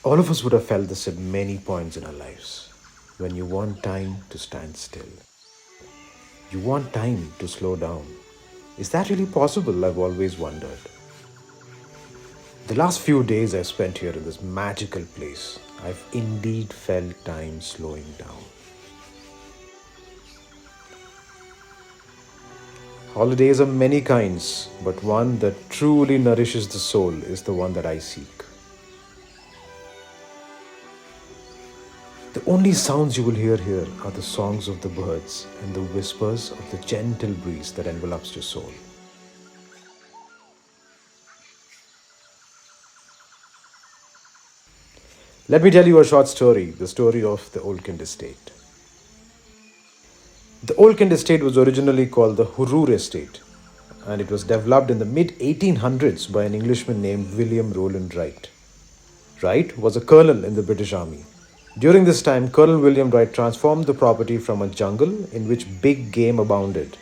All of us would have felt this at many points in our lives. When you want time to stand still, you want time to slow down. Is that really possible? I've always wondered. The last few days I've spent here in this magical place, I've indeed felt time slowing down. Holidays are many kinds, but one that truly nourishes the soul is the one that I seek. The only sounds you will hear here are the songs of the birds and the whispers of the gentle breeze that envelops your soul. Let me tell you a short story, the story of the Old Kent Estate. The Old Kent Estate was originally called the Hurur Estate, and it was developed in the mid 1800s by an Englishman named William Rowland Wright. Wright was a colonel in the British Army. During this time, Colonel William Wright transformed the property from a jungle in which big game abounded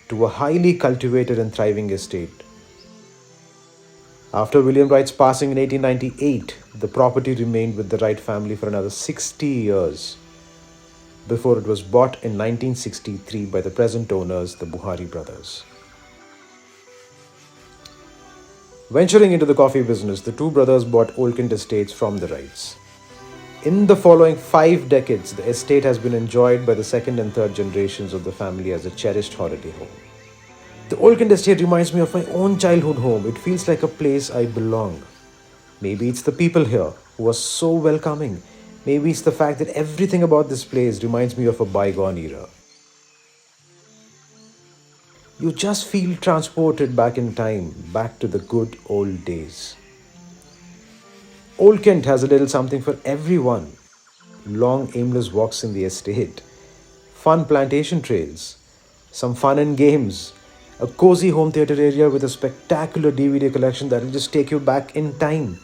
to a highly cultivated and thriving estate. After William Wright's passing in 1898, the property remained with the Wright family for another 60 years before it was bought in 1963 by the present owners, the Buhari brothers. Venturing into the coffee business, the two brothers bought Old Kent Estates from the Wrights. In the following 5 decades, the estate has been enjoyed by the second and third generations of the family as a cherished holiday home. The Old Kent Estate reminds me of my own childhood home. It feels like a place I belong. Maybe it's the people here who are so welcoming. Maybe it's the fact that everything about this place reminds me of a bygone era. You just feel transported back in time, back to the good old days. Old Kent has a little something for everyone. Long, aimless walks in the estate, fun plantation trails, some fun and games, a cozy home theater area with a spectacular DVD collection that will just take you back in time,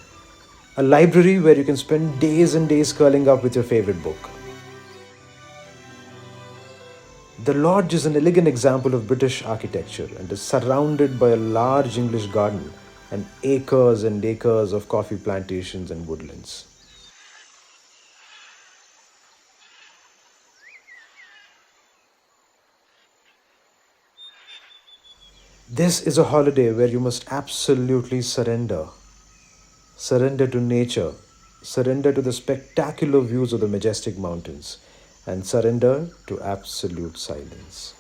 a library where you can spend days and days curling up with your favorite book. The lodge is an elegant example of British architecture and is surrounded by a large English garden and acres of coffee plantations and woodlands. This is a holiday where you must absolutely surrender. Surrender to nature, surrender to the spectacular views of the majestic mountains, and surrender to absolute silence.